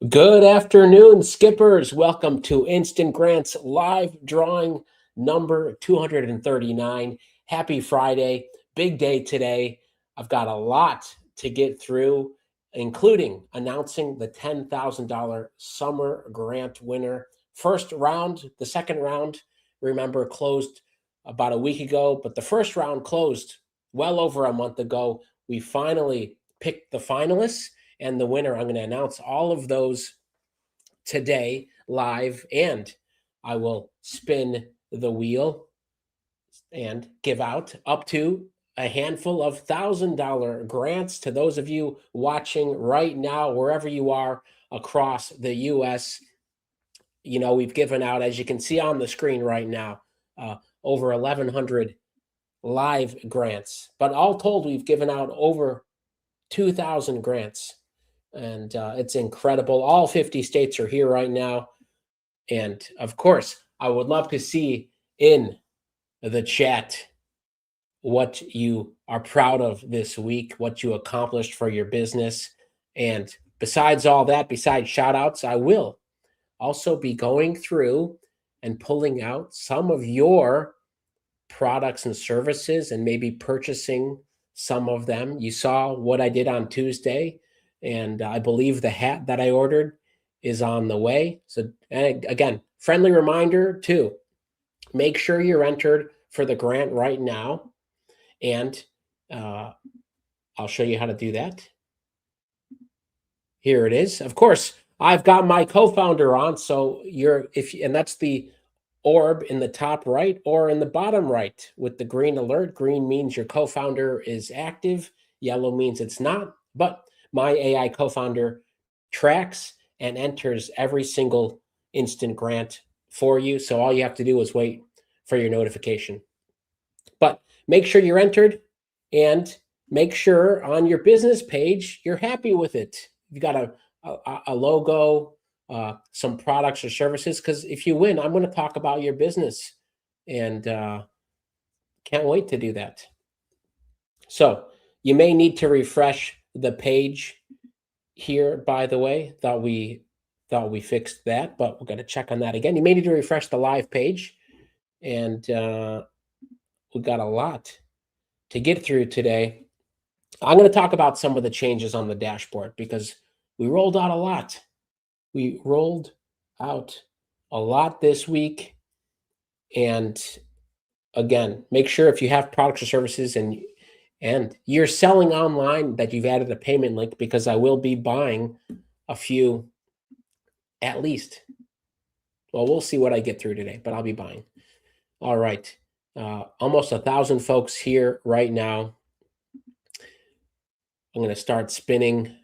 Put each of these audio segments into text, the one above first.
Good afternoon, skippers. Welcome to Instant Grants live drawing number 239. Happy Friday. Big day today. I've got a lot to get through, including announcing the $10,000 summer grant winner. First round, the second round, remember, closed about a week ago, but the first round closed well over a month ago. We finally picked the finalists and the winner. I'm going to announce all of those today live, and I will spin the wheel and give out up to a handful of $1,000 grants to those of you watching right now, wherever you are across the U.S. We've given out, as you can see on the screen right now, over 1,100 live grants. But all told, we've given out over 2,000 grants. And it's incredible. All 50 states are here right now. And of course, I would love to see in the chat what you are proud of this week, what you accomplished for your business. And besides all that, besides shout outs, I will also be going through and pulling out some of your products and services and maybe purchasing some of them. You saw what I did on Tuesday, and I believe the hat that I ordered is on the way. So again, friendly reminder too, make sure you're entered for the grant right now, and I'll show you how to do that. Here it is. Of course, I've got my co-founder on, so and that's the orb in the top right or in the bottom right with the green alert. Green means your co-founder is active. Yellow means it's not. But my AI co-founder tracks and enters every single instant grant for you. So all you have to do is wait for your notification. But make sure you're entered, and make sure on your business page you're happy with it. You've got a logo, some products or services, because if you win, I'm going to talk about your business, and can't wait to do that. So you may need to refresh the page here, by the way. Thought we fixed that, but we're going to check on that again. You may need to refresh the live page, and we've got a lot to get through today. I'm going to talk about some of the changes on the dashboard because we rolled out a lot. We rolled out a lot this week. And again, make sure if you have products or services and you're selling online that you've added a payment link, because I will be buying a few at least. Well, we'll see what I get through today, but I'll be buying. All right. Almost 1,000 folks here right now. I'm going to start spinning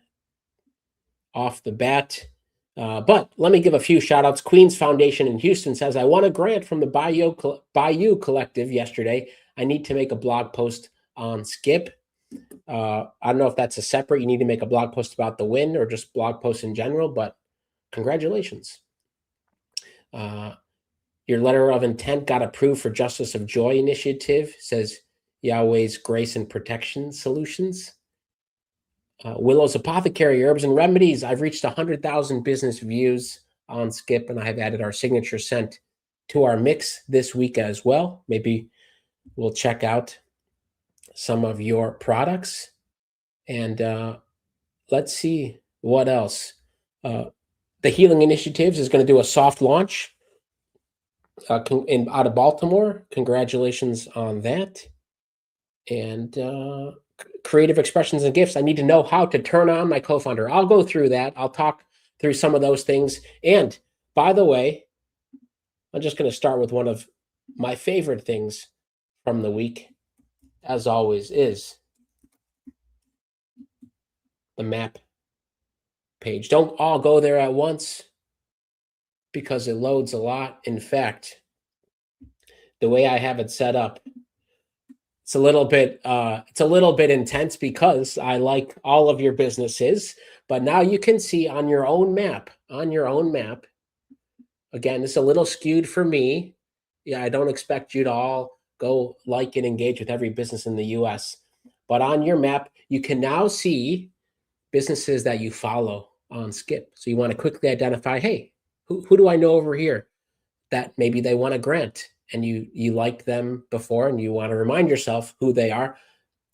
off the bat. But let me give a few shout outs. Queens Foundation in Houston says, I won a grant from the Bayou Collective yesterday. I need to make a blog post on Skip. I don't know if that's a separate, you need to make a blog post about the win or just blog posts in general, but congratulations. Your letter of intent got approved for Justice of Joy initiative, says Yahweh's Grace and Protection Solutions. Willow's Apothecary Herbs and Remedies. I've reached 100,000 business views on Skip, and I have added our signature scent to our mix this week as well. Maybe we'll check out some of your products, and let's see what else. The Healing Initiatives is going to do a soft launch out of Baltimore. Congratulations on that. And Creative Expressions and Gifts. I need to know how to turn on my co-founder. I'll go through that. I'll talk through some of those things. And by the way, I'm just going to start with one of my favorite things from the week, as always, is the map page. Don't all go there at once because it loads a lot. In fact, the way I have it set up, it's a little bit intense because I like all of your businesses, but now you can see on your own map, again, it's a little skewed for me. Yeah, I don't expect you to all go like and engage with every business in the US, but on your map, you can now see businesses that you follow on Skip. So you want to quickly identify, hey, who do I know over here that maybe they won a grant and you liked them before and you want to remind yourself who they are.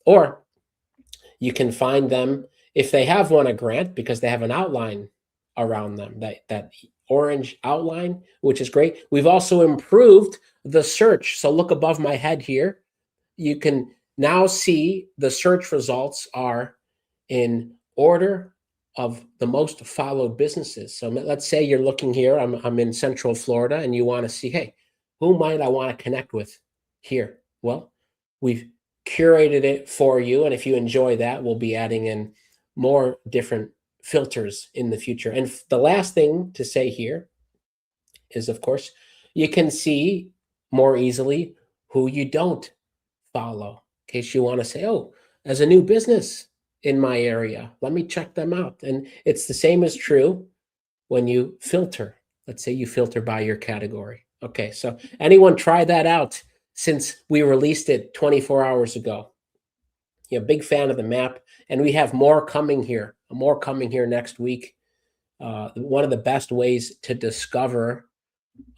Or you can find them if they have won a grant because they have an outline around them, that orange outline, which is great. We've also improved the search. So look above my head here. You can now see the search results are in order of the most followed businesses. So let's say you're looking here, I'm in Central Florida, and you want to see, hey, who might I want to connect with here? Well, we've curated it for you, and if you enjoy that, we'll be adding in more different filters in the future. And the last thing to say here is, of course, you can see more easily who you don't follow, in case you want to say, oh, as a new business in my area, let me check them out. And it's the same as true when you filter. Let's say you filter by your category. Okay, so anyone try that out since we released it 24 hours ago? Yeah, big fan of the map, and we have more coming here next week. One of the best ways to discover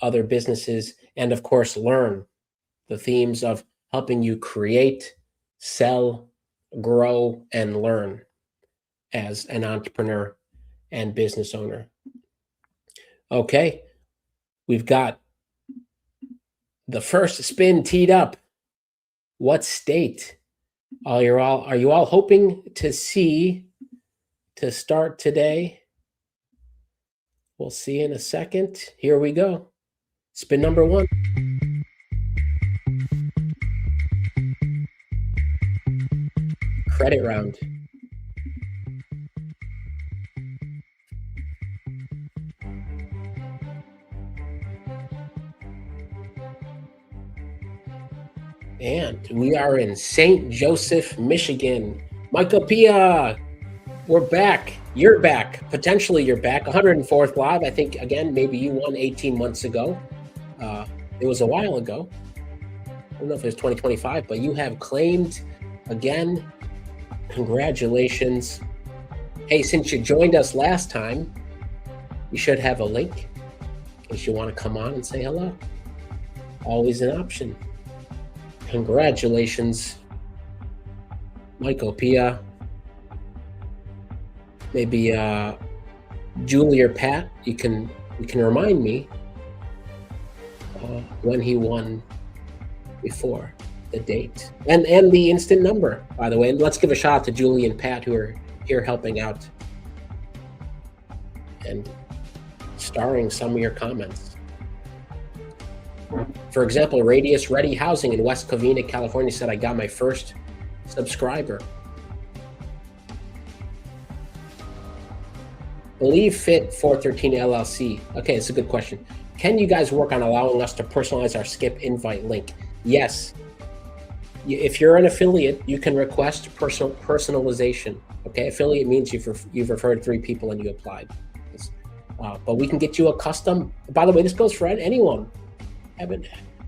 other businesses and, of course, learn the themes of helping you create, sell, grow, and learn as an entrepreneur and business owner. Okay, we've got the first spin teed up. What state are you all hoping to see to start today? We'll see in a second. Here we go. Spin number one. Credit round. And we are in St. Joseph, Michigan. Michael Pia, we're back. You're back. Potentially you're back. 104th Live. I think, again, maybe you won 18 months ago. It was a while ago. I don't know if it was 2025, but you have claimed again. Congratulations. Hey, since you joined us last time, you should have a link in case you want to come on and say hello. Always an option. Congratulations, Michael Pia. Maybe Julie or Pat, you can remind me when he won before, the date and the instant number, by the way. And let's give a shout out to Julie and Pat who are here helping out and starring some of your comments. For example, Radius Ready Housing in West Covina, California said, I got my first subscriber. Believe Fit 413 LLC. Okay, it's a good question. Can you guys work on allowing us to personalize our Skip invite link? Yes. If you're an affiliate, you can request personalization. Okay, affiliate means you've referred 3 people and you applied. But we can get you a custom. By the way, this goes for anyone.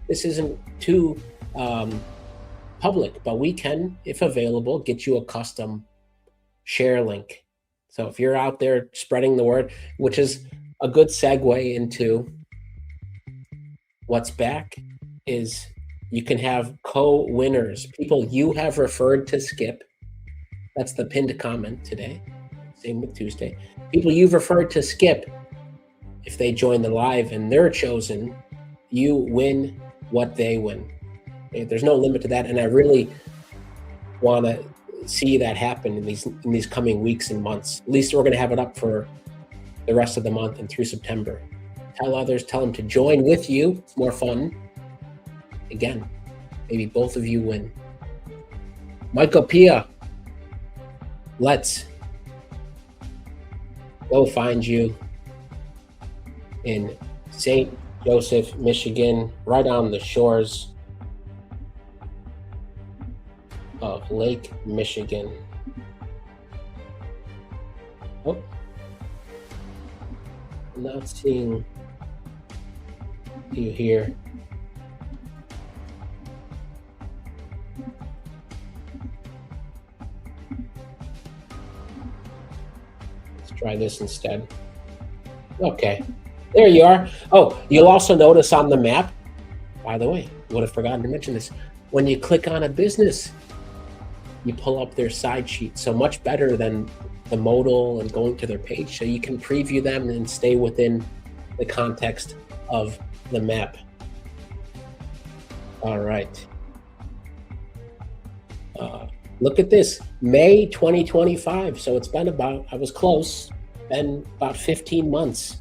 This isn't too public, but we can, if available, get you a custom share link. So if you're out there spreading the word, which is a good segue into what's back, is you can have co-winners, people you have referred to Skip. That's the pinned comment today. Same with Tuesday. People you've referred to Skip, if they join the live and they're chosen, you win what they win. Okay? There's no limit to that, and I really want to see that happen in these coming weeks and months. At least we're going to have it up for the rest of the month and through September. Tell others, tell them to join with you. It's more fun. Again, maybe both of you win. Michael Pia, let's go find you in St. Joseph, Michigan, right on the shores of Lake Michigan. Oh, I'm not seeing you here. Let's try this instead. Okay, there you are. Oh, you'll also notice on the map, by the way, would have forgotten to mention this. When you click on a business, you pull up their side sheet. So much better than the modal and going to their page. So you can preview them and stay within the context of the map. All right. Look at this, May 2025. So it's been about, I was close, been about 15 months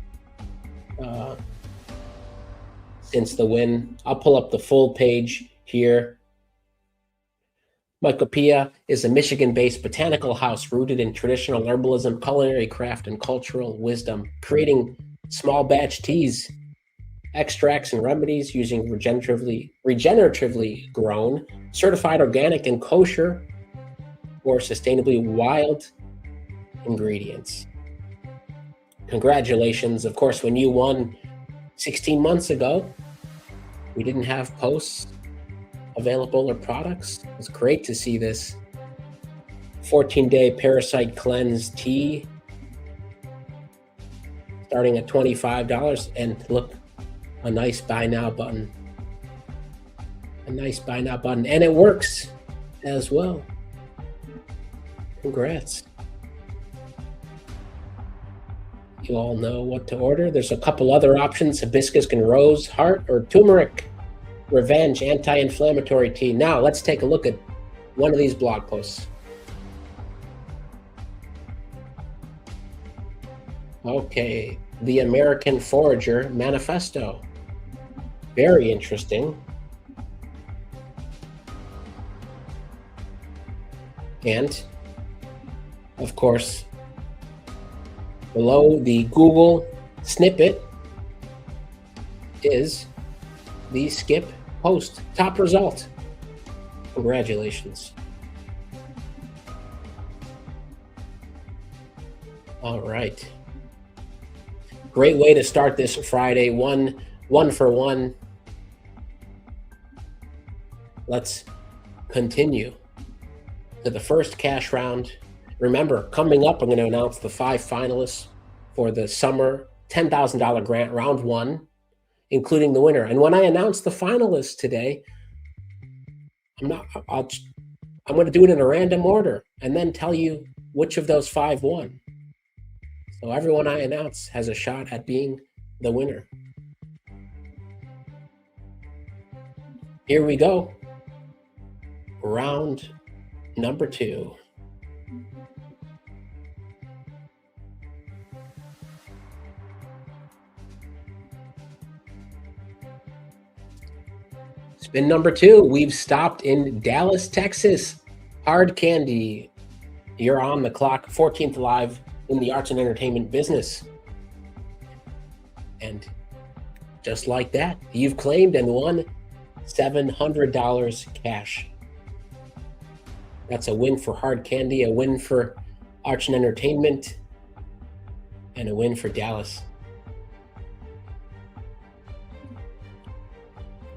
since the win. I'll pull up the full page here. Mycopia is a Michigan-based botanical house rooted in traditional herbalism, culinary craft, and cultural wisdom, creating small batch teas, extracts, and remedies using regeneratively grown, certified organic and kosher, or sustainably wild ingredients. Congratulations. Of course, when you won 16 months ago, we didn't have posts available or products. It was great to see this 14-day parasite cleanse tea starting at $25. And look, a nice buy now button. A nice buy now button. And it works as well. Congrats. You all know what to order. There's a couple other options: hibiscus and rose heart, or turmeric revenge anti-inflammatory tea. Now let's take a look at one of these blog posts. Okay, the American Forager Manifesto. Very interesting. And of course, below the Google snippet is the Skip post. Top result. Congratulations. All right. Great way to start this Friday. One for one. Let's continue to the first cash round. Remember, coming up, I'm going to announce the 5 finalists for the summer $10,000 grant, round 1, including the winner. And when I announce the finalists today, I'm going to do it in a random order and then tell you which of those 5 won. So everyone I announce has a shot at being the winner. Here we go. Round number 2. Spin number 2. We've stopped in Dallas, Texas. Hard Candy, you're on the clock. 14th live in the arts and entertainment business. And just like that, you've claimed and won $700 cash. That's a win for Hard Candy, a win for arts and entertainment, and a win for Dallas.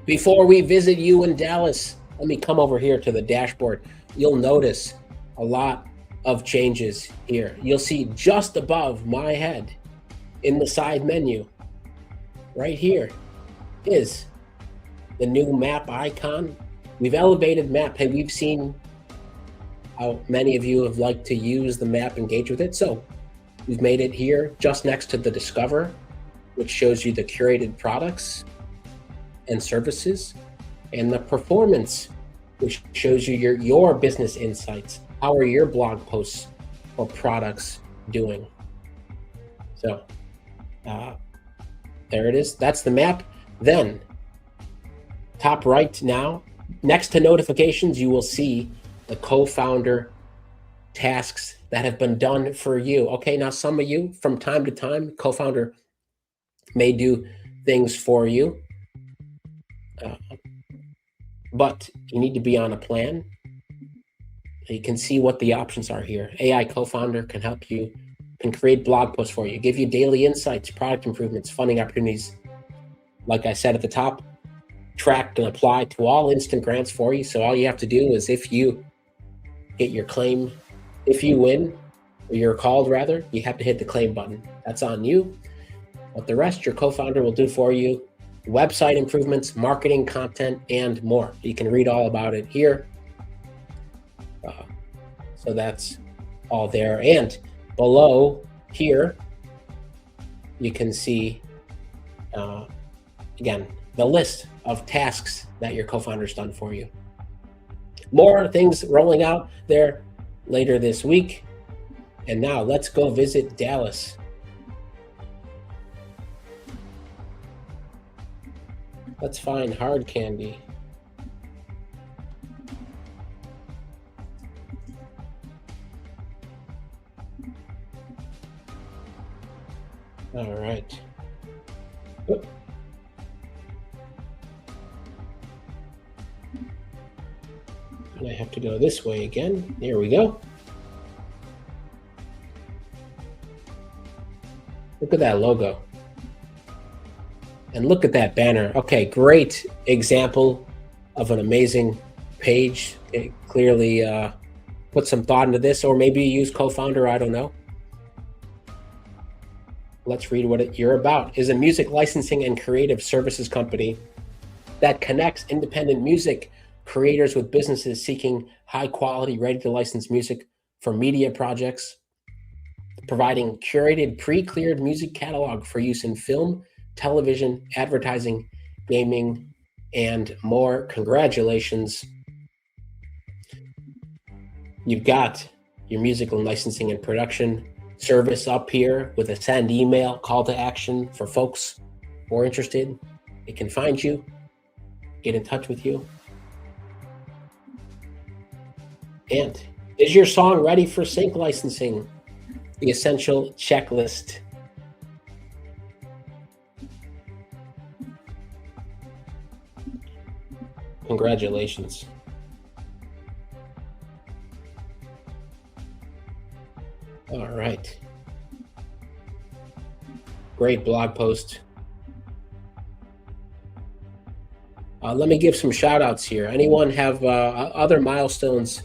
Before we visit you in Dallas, let me come over here to the dashboard. You'll notice a lot of changes here. You'll see just above my head in the side menu, right here, is the new map icon. We've elevated map. Hey, we've seen how many of you have liked to use the map, engage with it. So we've made it here just next to the Discover, which shows you the curated products and services, and the Performance, which shows you your business insights. How are your blog posts or products doing? So there it is. That's the map. Then top right now, next to notifications, you will see the co-founder tasks that have been done for you. Okay, now some of you, from time to time, co-founder may do things for you, but you need to be on a plan. You can see what the options are here. AI co-founder can help you, can create blog posts for you, give you daily insights, product improvements, funding opportunities. Like I said at the top, track and apply to all instant grants for you. So all you have to do is, if you get your claim, if you win, or you're called rather, you have to hit the claim button. That's on you. But the rest your co-founder will do for you. Website improvements, marketing, content, and more. You can read all about it here. So that's all there. And below here, you can see, again, the list of tasks that your co-founder's done for you. More things rolling out there later this week. And now let's go visit Dallas. Let's find hard candy. All right. Oop. And I have to go this way again. Here we go. Look at that logo. And look at that banner. Okay, great example of an amazing page. It clearly put some thought into this, or maybe you use co-founder, I don't know. Let's read what you're about. Is a music licensing and creative services company that connects independent music creators with businesses seeking high quality, ready to license music for media projects, providing curated pre-cleared music catalog for use in film, television, advertising, gaming, and more. Congratulations. You've got your musical licensing and production service up here with a send email call to action for folks who are interested. They can find you, get in touch with you. And is your song ready for sync licensing? The essential checklist. Congratulations. All right. Great blog post. Let me give some shout outs here. Anyone have other milestones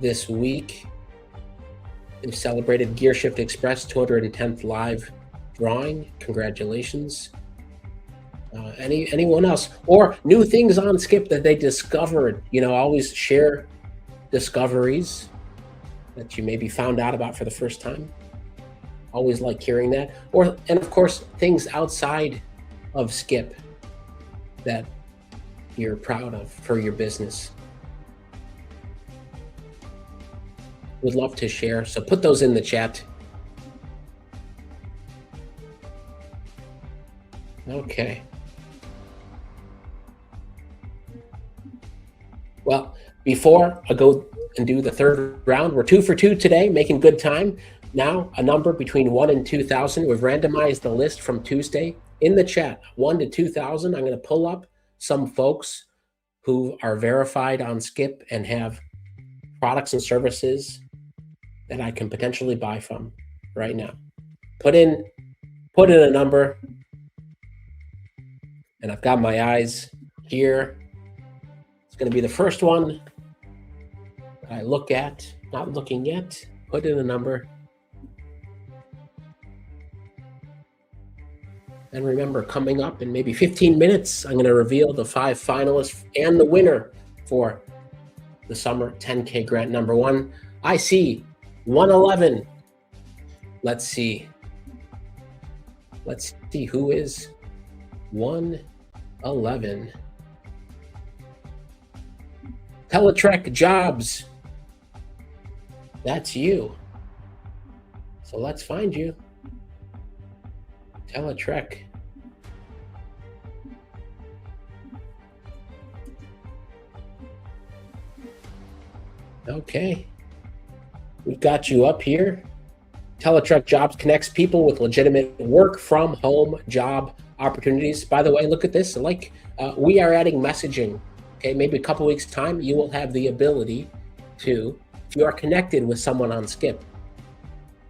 this week? They've celebrated Gearshift Express 210th live drawing. Congratulations. Anyone else? Or new things on Skip that they discovered. You know, always share discoveries that you maybe found out about for the first time. Always like hearing that. And of course, things outside of Skip that you're proud of for your business. Would love to share. So put those in the chat. Okay. Well, before I go and do the third round, we're 2 for 2 today, making good time. Now, a number between 1 and 2,000. We've randomized the list from Tuesday. In the chat, 1 to 2,000. I'm going to pull up some folks who are verified on Skip and have products and services that I can potentially buy from right now. Put in a number, and I've got my eyes here. It's going to be the first one that I look at. Not looking yet. Put in a number. And remember, coming up in maybe 15 minutes, I'm going to reveal the 5 finalists and the winner for the summer 10K grant number 1. I see 111. Let's see who is 111. Teletrek Jobs. That's you. So let's find you. Teletrek. Okay. We've got you up here. Teletrek Jobs connects people with legitimate work from home job opportunities. By the way, look at this. We are adding messaging. Okay, maybe a couple weeks time, you will have the ability to, if you are connected with someone on Skip,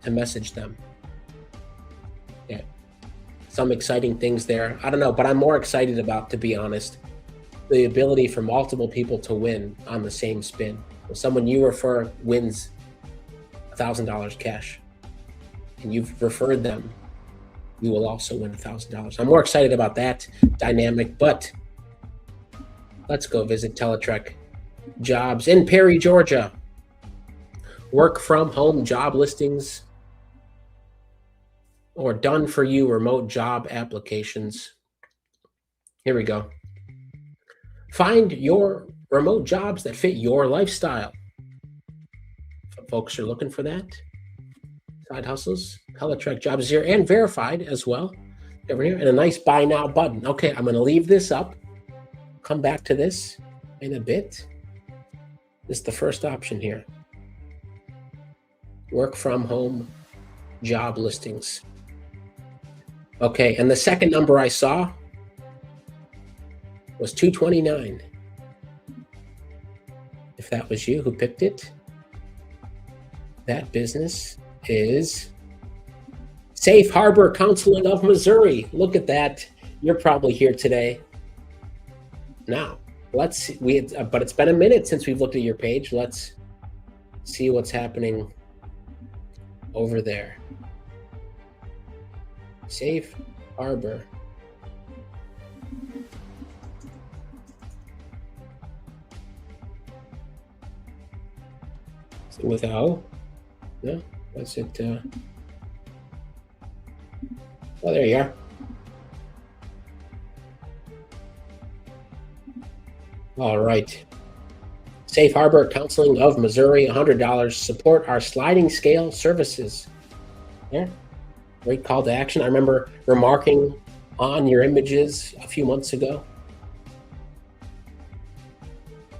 to message them. Some exciting things there. I don't know, but I'm more excited about, to be honest, the ability for multiple people to win on the same spin. If someone you refer wins $1,000 cash, and you've referred them, you will also win $1,000. I'm more excited about that dynamic, but let's go visit Teletrek Jobs in Perry, Georgia. Work from home job listings or done for you remote job applications. Here we go. Find your remote jobs that fit your lifestyle. Folks are looking for that. Side hustles, Teletrek Jobs here, and verified as well. Over here, and a nice buy now button. Okay, I'm going to leave this up. Come back to this in a bit. This is the first option here. Work from home job listings. Okay, and the second number I saw was 229. If that was you who picked it, that business is Safe Harbor Counseling of Missouri. Look at that. You're probably here today. Now, let's see. But it's been a minute since we've looked at your page. Let's see what's happening over there. Safe Harbor. With O? No? What's it? Oh, there you are. All right. Safe Harbor Counseling of Missouri, $100. Support our sliding scale services. Yeah. Great call to action. I remember remarking on your images a few months ago.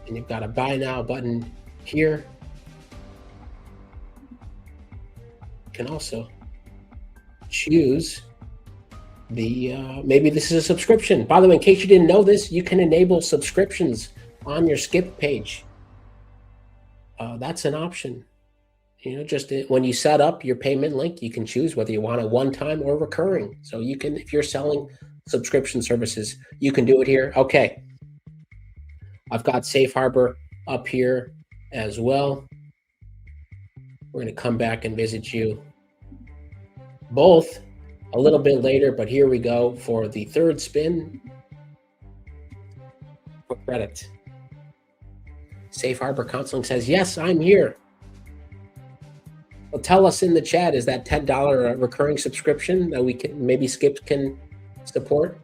And you've got a buy now button here. You can also choose the, maybe this is a subscription. By the way, in case you didn't know this, you can enable subscriptions on your Skip page. That's an option. You know, just when you set up your payment link, you can choose whether you want a one-time or recurring. So you can, if you're selling subscription services, you can do it here. Okay. I've got Safe Harbor up here as well. We're going to come back and visit you both a little bit later, but here we go for the third spin for credit. Safe Harbor Counseling says, yes, I'm here. Well, tell us in the chat, is that $10 recurring subscription that we can, maybe Skip can support?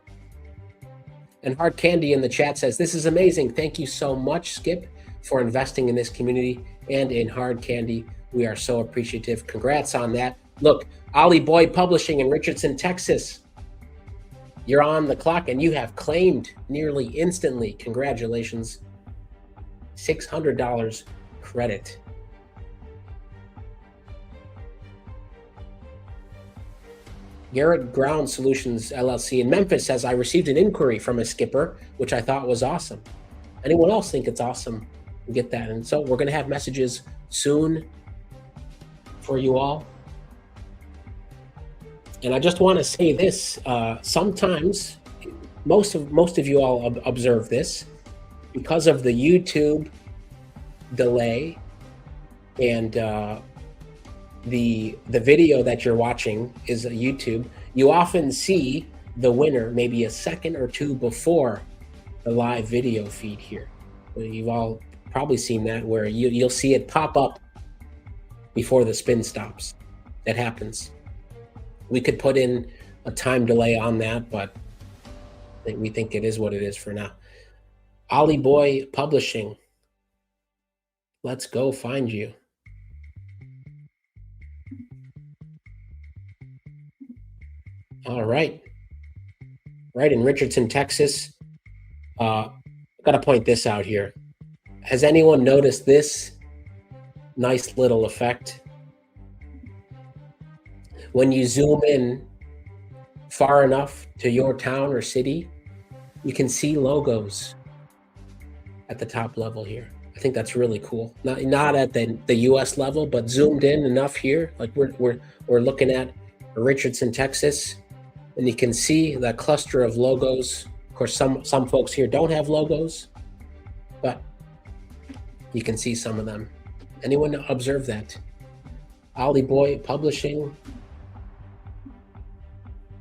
And Hard Candy in the chat says, this is amazing. Thank you so much, Skip, for investing in this community and in Hard Candy. We are so appreciative. Congrats on that. Look, Ollie Boy Publishing in Richardson, Texas. You're on the clock and you have claimed nearly instantly. Congratulations. $600 credit. Garrett Ground Solutions LLC in Memphis says, I received an inquiry from a skipper, which I thought was awesome. Anyone else think it's awesome? Get that. And so we're going to have messages soon for you all. And I just want to say this, sometimes most of you all observe this, because of the YouTube delay and the video that you're watching is a YouTube, you often see the winner maybe a second or two before the live video feed here. You've all probably seen that, where you'll see it pop up before the spin stops. That happens. We could put in a time delay on that, but we think it is what it is for now. Ollie Boy Publishing. Let's go find you. All right. Right in Richardson, Texas. Got to point this out here. Has anyone noticed this nice little effect? When you zoom in far enough to your town or city, you can see logos at the top level here. I think that's really cool. Not at the US level, but zoomed in enough here. Like we're looking at Richardson, Texas, and you can see that cluster of logos. Of course, some folks here don't have logos, but you can see some of them. Anyone observe that? Ollie Boy Publishing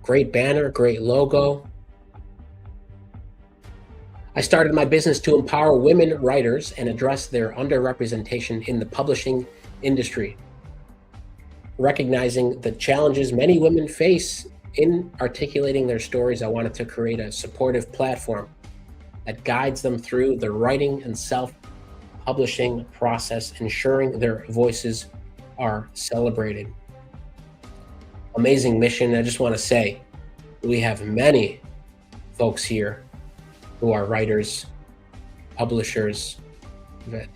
Great banner, great logo. I started my business to empower women writers and address their underrepresentation in the publishing industry. Recognizing the challenges many women face in articulating their stories, I wanted to create a supportive platform that guides them through the writing and self-publishing process, ensuring their voices are celebrated. Amazing mission. I just want to say we have many folks here who are writers, publishers,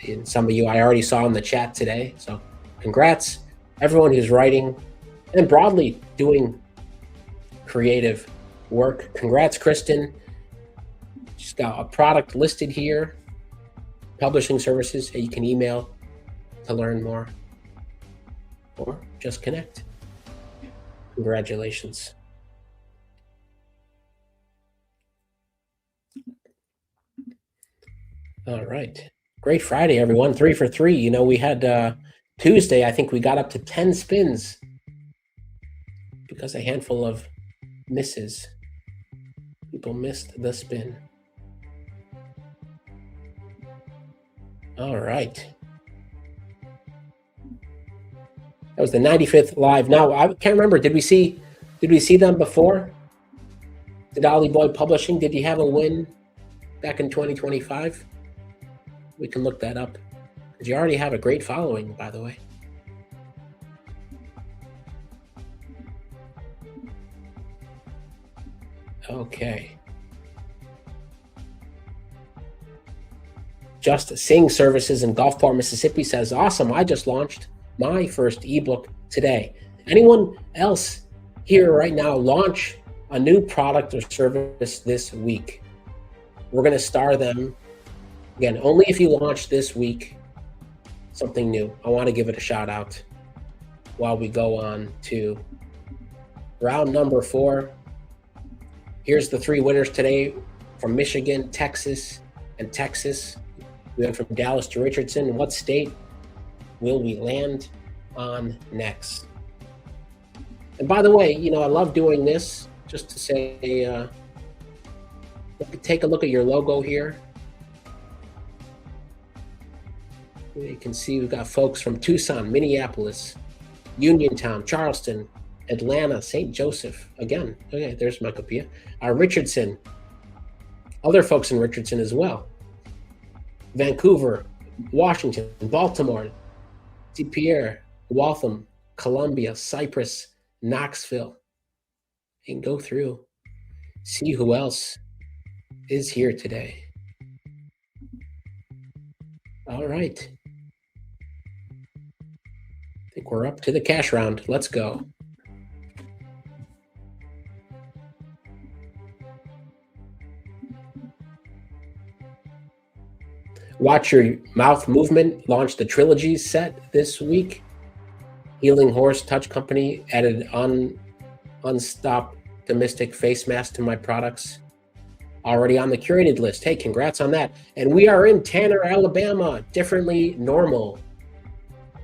and some of you I already saw in the chat today. So congrats, everyone who's writing and broadly doing creative work. Congrats, Kristen. She's got a product listed here, publishing services that you can email to learn more or just connect. Congratulations. All right. Great Friday, everyone. 3 for 3. You know, we had Tuesday, I think we got up to 10 spins because a handful of misses. People missed the spin. All right. That was the 95th live. Now, I can't remember. Did we see them before? Did Ollie Boy Publishing, did he have a win back in 2025? We can look that up. Because you already have a great following, by the way. Okay. Just Sing Services in Gulfport, Mississippi says, awesome, I just launched my first ebook today. Anyone else here right now launch a new product or service this week? We're going to star them. Again, only if you launch this week something new. I want to give it a shout out while we go on to round number 4. Here's the 3 winners today from Michigan, Texas, and Texas. We went from Dallas to Richardson. What state will we land on next? And by the way, you know, I love doing this just to say, take a look at your logo here. You can see we've got folks from Tucson, Minneapolis, Uniontown, Charleston, Atlanta, St. Joseph. Again, okay, there's Michael Pia. Richardson, other folks in Richardson as well. Vancouver, Washington, Baltimore, St. Pierre, Waltham, Columbia, Cypress, Knoxville. You can go through, see who else is here today. All right. I think we're up to the cash round. Let's go. Watch Your Mouth Movement launched the trilogy set this week. Healing Horse Touch Company added Unstop Domestic face mask to my products. Already on the curated list. Hey, congrats on that. And we are in Tanner, Alabama. Differently Normal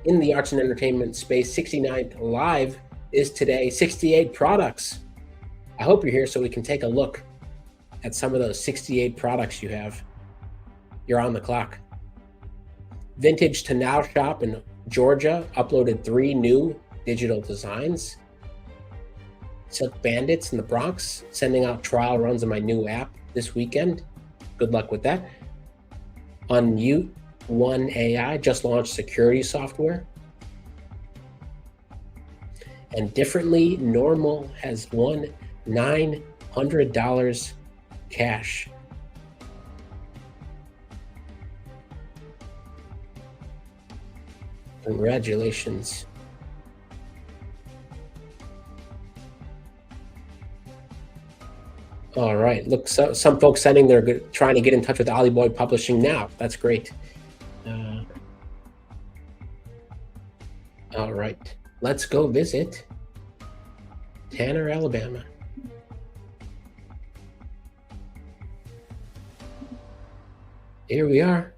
in the arts and entertainment space. 69th live is today. 68 products. I hope you're here so we can take a look at some of those 68 products you have. You're on the clock. Vintage to Now Shop in Georgia uploaded 3 new digital designs. Silk Bandits in the Bronx sending out trial runs of my new app this weekend. Good luck with that. Unmute One AI just launched security software. And Differently Normal has won $900 cash. Congratulations. All right. Look, some folks sending they're trying to get in touch with Ollie Boy Publishing now. That's great. All right. Let's go visit Tanner, Alabama. Here we are.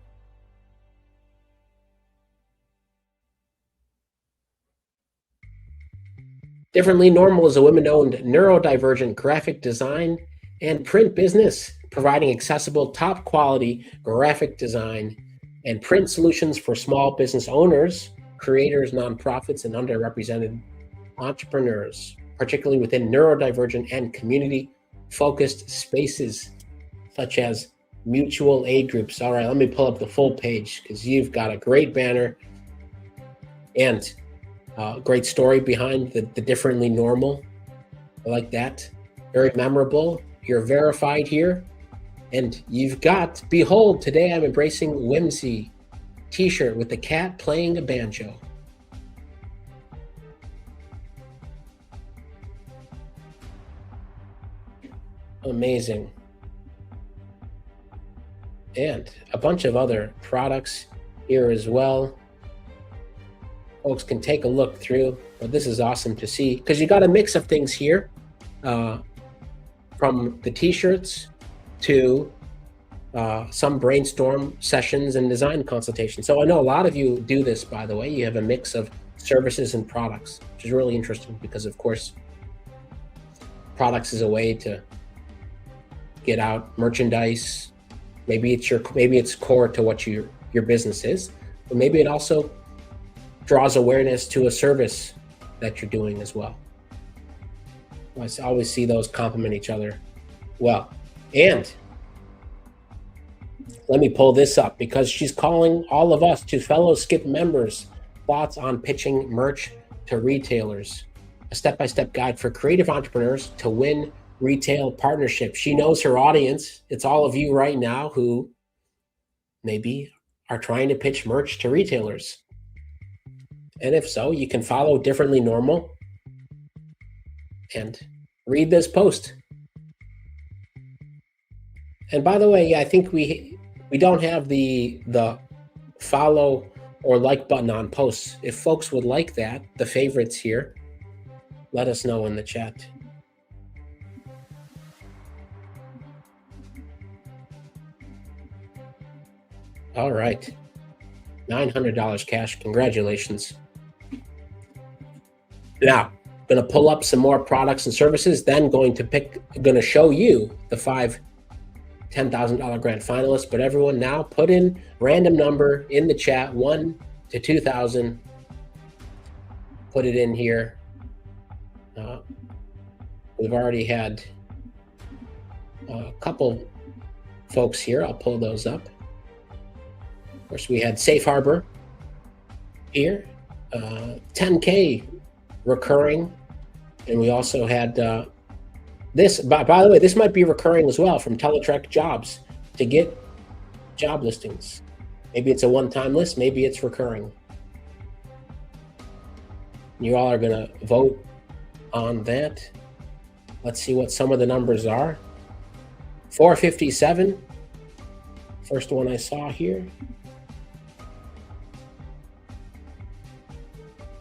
Differently Normal is a women-owned neurodivergent graphic design and print business, providing accessible, top-quality graphic design and print solutions for small business owners, creators, nonprofits, and underrepresented entrepreneurs, particularly within neurodivergent and community-focused spaces such as mutual aid groups. All right, let me pull up the full page because you've got a great banner and great story behind the Differently Normal. I like that. Very memorable. You're verified here. And you've got, behold, today I'm embracing whimsy t-shirt with the cat playing a banjo. Amazing. And a bunch of other products here as well. Folks can take a look through, but this is awesome to see because you got a mix of things here, from the t-shirts to some brainstorm sessions and design consultations. So I know a lot of you do this, by the way. You have a mix of services and products, which is really interesting because, of course, products is a way to get out merchandise. Maybe it's core to what your business is, but maybe it also draws awareness to a service that you're doing as well. I always see those complement each other well. And let me pull this up because she's calling all of us, to fellow Skip members, thoughts on pitching merch to retailers, a step-by-step guide for creative entrepreneurs to win retail partnerships. She knows her audience. It's all of you right now who maybe are trying to pitch merch to retailers. And if so, you can follow Differently Normal and read this post. And by the way, I think we don't have the follow or like button on posts. If folks would like that, the favorites here, let us know in the chat. All right, $900 cash. Congratulations. Now, going to pull up some more products and services, then going to show you the 5 $10,000 grant finalists. But everyone now put in random number in the chat, 1 to 2,000. Put it in here. We've already had a couple folks here. I'll pull those up. Of course, we had Safe Harbor here, 10K recurring, and we also had this. By the way, this might be recurring as well, from Teletrek Jobs to get job listings. Maybe it's a one-time list, maybe it's recurring. You all are going to vote on that. Let's see what some of the numbers are. 457, first one I saw here.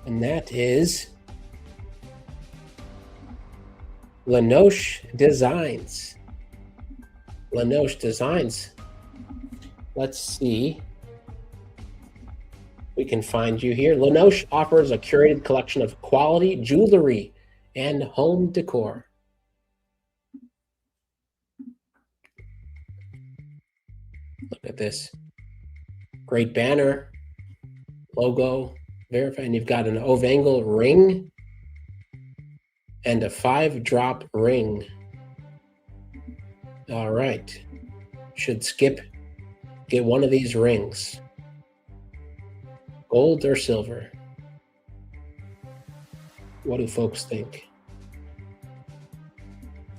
And that is Lanoche Designs. Lanoche Designs. Let's see. We can find you here. Lanoche offers a curated collection of quality jewelry and home decor. Look at this. Great banner, logo, verified. And you've got an ovangle ring and a 5-drop ring. All right. Should Skip get one of these rings? Gold or silver? What do folks think?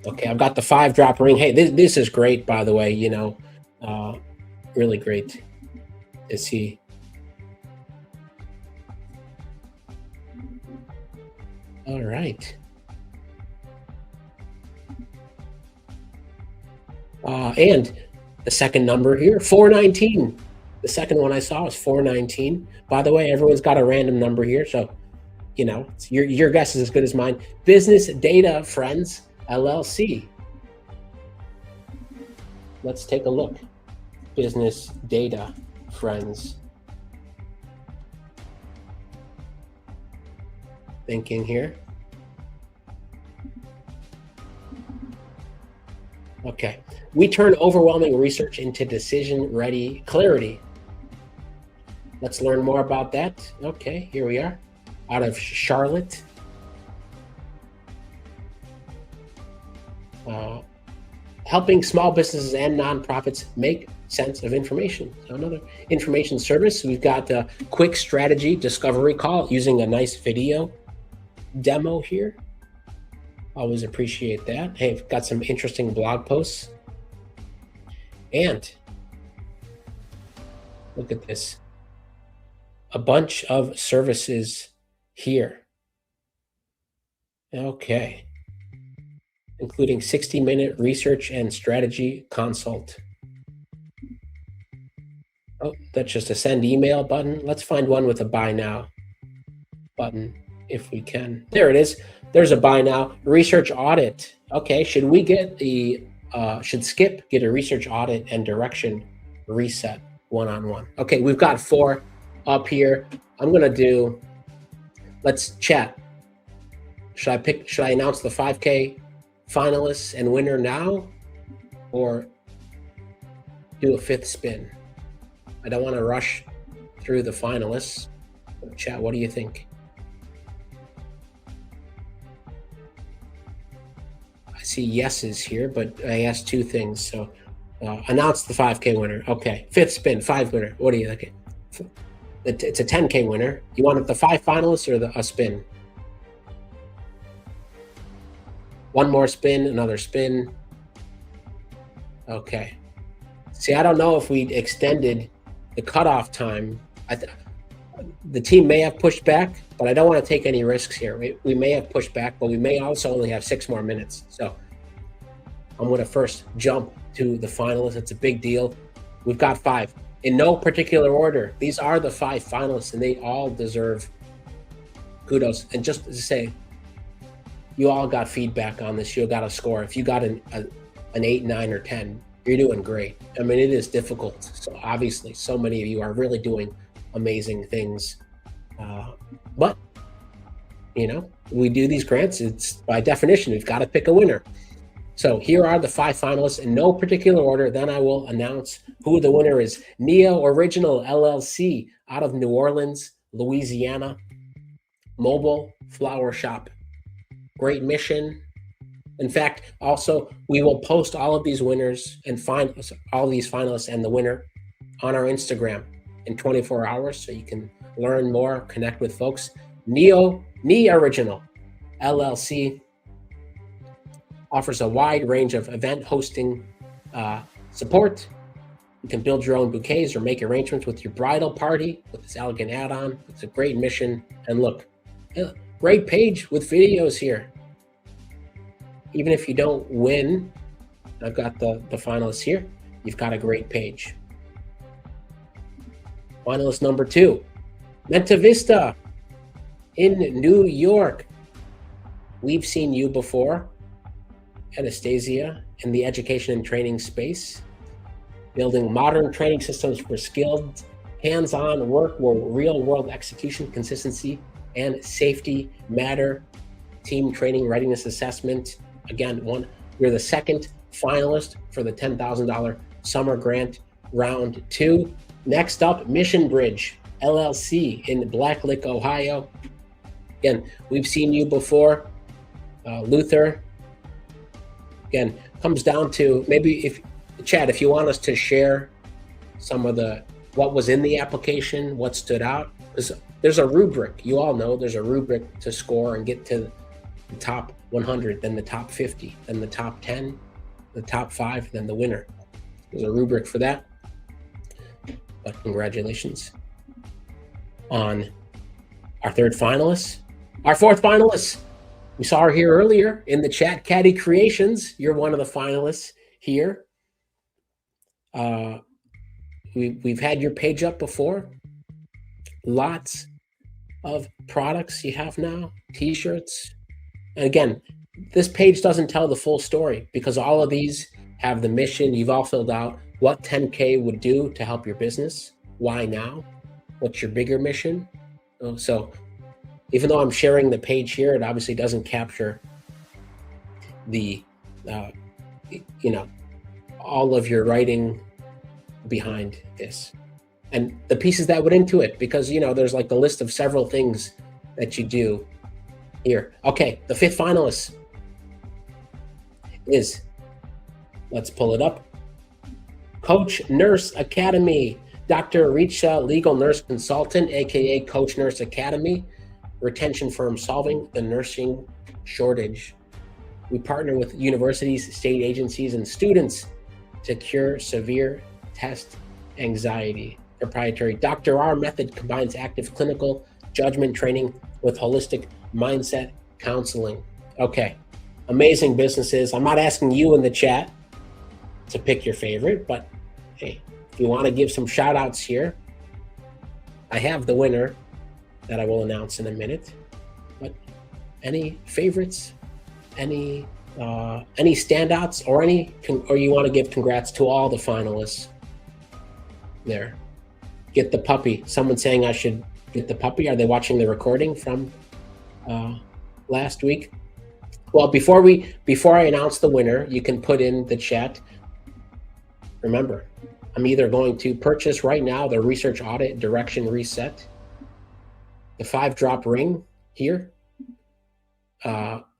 Okay, I've got the 5-drop ring. Hey, this is great, by the way, really great to see. All right. And the second number here, 419. The second one I saw was 419. By the way, everyone's got a random number here, so your guess is as good as mine. Business Data Friends LLC. Let's take a look. Business Data Friends. Thinking here. Okay. We turn overwhelming research into decision-ready clarity. Let's learn more about that. Okay, here we are. Out of Charlotte. Helping small businesses and nonprofits make sense of information. So another information service. We've got a quick strategy discovery call using a nice video demo here. Always appreciate that. Hey, we've got some interesting blog posts. And look at this. A bunch of services here. Okay. Including 60-minute research and strategy consult. Oh, that's just a send email button. Let's find one with a buy now button if we can. There it is. There's a buy now. Research audit. Okay, should we get the, should Skip get a research audit and direction reset one-on-one? Okay, we've got 4 up here. I'm gonna do, let's chat. Should I announce the 5K finalists and winner now, or do a 5th spin? I don't want to rush through the finalists. Chat, what do you think? I see yeses here, but I asked 2 things. So announce the 5K winner. Okay, 5th spin, 5 winner. What do you think? It's a 10K winner. You want the 5 finalists or a spin? One more spin, another spin. Okay. See, I don't know if we extended the cutoff time. The team may have pushed back, but I don't want to take any risks here. We may have pushed back, but we may also only have 6 more minutes. So I'm going to first jump to the finalists. It's a big deal. We've got 5 in no particular order. These are the 5 finalists, and they all deserve kudos. And just to say, you all got feedback on this. You got a score. If you got an 8, 9, or 10, you're doing great. I mean, it is difficult. So obviously, so many of you are really doing amazing things. But, you know, we do these grants. It's by definition, we've got to pick a winner. So here are the 5 finalists in no particular order. Then I will announce who the winner is. Neo Original LLC out of New Orleans, Louisiana. Mobile flower shop. Great mission. In fact, also, we will post all of these winners and find all these finalists and the winner on our Instagram in 24 hours, so you can learn more, connect with folks. Neo Original LLC offers a wide range of event hosting support. You can build your own bouquets or make arrangements with your bridal party with this elegant add-on. It's a great mission. And look, great page with videos here. Even if you don't win, I've got the finalists here. You've got a great page. Finalist number 2, Menta Vista in New York. We've seen you before, Anastasia, in the education and training space, building modern training systems for skilled hands-on work where real-world execution, consistency, and safety matter. Team training readiness assessment. Again, you're the 2nd finalist for the $10,000 summer grant round 2. Next up, Mission Bridge LLC in Blacklick, Ohio. Again, we've seen you before, Luther. Again, comes down to maybe if you want us to share some of what was in the application, what stood out, because there's a rubric. You all know there's a rubric to score and get to the top 100, then the top 50, then the top 10, the top 5, then the winner. There's a rubric for that. But congratulations on our 3rd finalist. Our 4th finalist, we saw her here earlier in the chat, Caddy Creations. You're one of the finalists here. We've had your page up before. Lots of products you have now, t-shirts. And again, this page doesn't tell the full story because all of these have the mission. You've all filled out what 10K would do to help your business. Why now? What's your bigger mission? So even though I'm sharing the page here, it obviously doesn't capture the you know, all of your writing behind this and the pieces that went into it, because, there's like the list of several things that you do here. Okay, the fifth finalist is, let's pull it up, Coach Nurse Academy. Dr. Richa, legal nurse consultant, aka Coach Nurse Academy, retention firm solving the nursing shortage. We partner with universities, state agencies, and students to cure severe test anxiety. Proprietary Dr. R method combines active clinical judgment training with holistic mindset counseling. Okay, amazing businesses. I'm not asking you in the chat to pick your favorite, but hey, if you want to give some shout outs here, I have the winner that I will announce in a minute. But any favorites, any standouts, or you want to give congrats to all the finalists there? Get the puppy. Someone saying I should get the puppy. Are they watching the recording from last week? Well, before I announce the winner, you can put in the chat. Remember, I'm either going to purchase right now the Research Audit Direction Reset, the 5-drop ring here,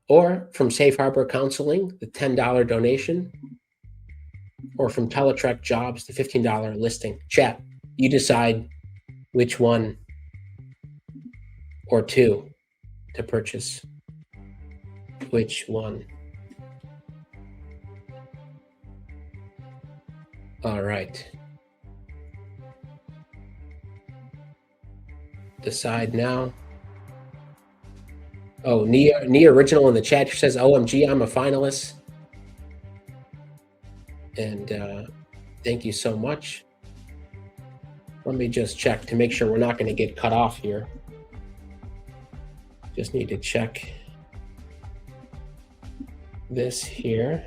or from Safe Harbor Counseling, the $10 donation, or from Teletrack Jobs, the $15 listing. Chat, you decide which one or two to purchase. Which one? All right. Decide now. Oh, Nia Original in the chat says, OMG, I'm a finalist. And thank you so much. Let me just check to make sure we're not going to get cut off here. Just need to check this here.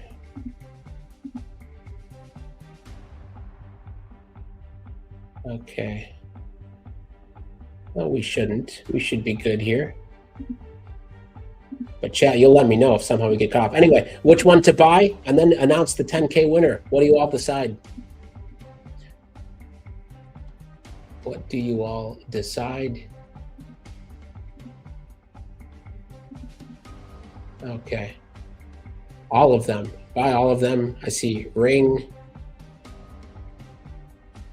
Okay. Well, we shouldn't. We should be good here. But chat, you'll let me know if somehow we get cut off. Anyway, which one to buy, and then announce the 10K winner. What do you all decide? What do you all decide? Okay. All of them. Buy all of them. I see ring.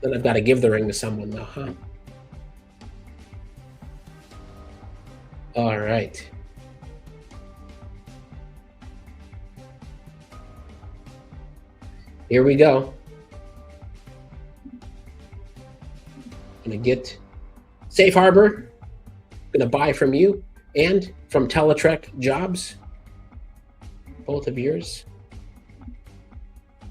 Then I've got to give the ring to someone though, huh? All right. Here we go. I'm gonna get Safe Harbor. I'm gonna buy from you and from Teletrack Jobs. Both of yours.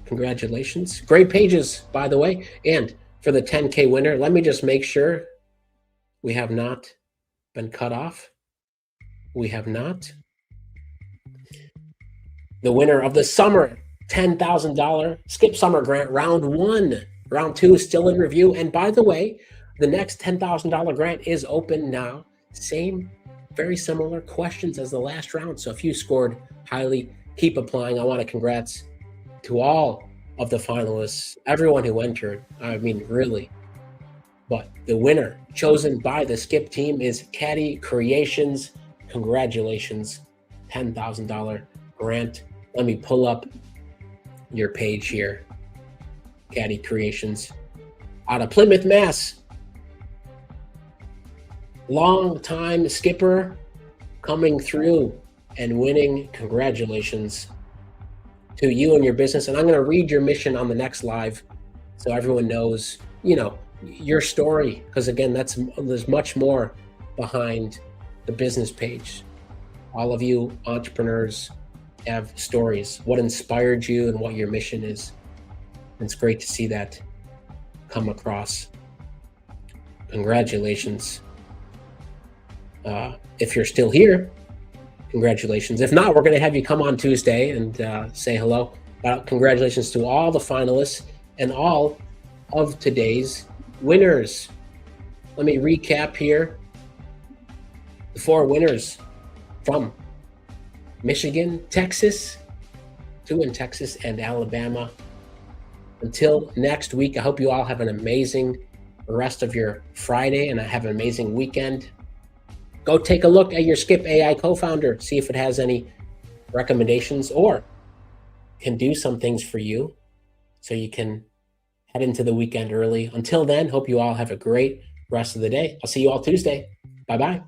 Congratulations. Great pages, by the way. And for the 10K winner, let me just make sure we have not been cut off. We have not. The winner of the summer $10,000 Skip Summer Grant, round 1. Round 2 is still in review. And by the way, the next $10,000 grant is open now. Same, very similar questions as the last round. So if you scored highly, keep applying. I want to congrats to all of the finalists, everyone who entered. I mean, really. But the winner chosen by the Skip team is Caddy Creations. Congratulations, $10,000 grant. Let me pull up your page here. Caddy Creations out of Plymouth, Mass. Long time skipper coming through and winning. Congratulations to you and your business. And I'm going to read your mission on the next live so everyone knows, your story, because again, there's much more behind the business page. All of you entrepreneurs have stories, what inspired you and what your mission is. And it's great to see that come across. Congratulations. If you're still here, congratulations. If not, we're going to have you come on Tuesday and say hello. Congratulations to all the finalists and all of today's winners. Let me recap here. The 4 winners from Michigan, Texas, 2 in Texas and Alabama. Until next week, I hope you all have an amazing rest of your Friday and have an amazing weekend. Go take a look at your Skip AI co-founder, see if it has any recommendations or can do some things for you so you can head into the weekend early. Until then, hope you all have a great rest of the day. I'll see you all Tuesday. Bye-bye.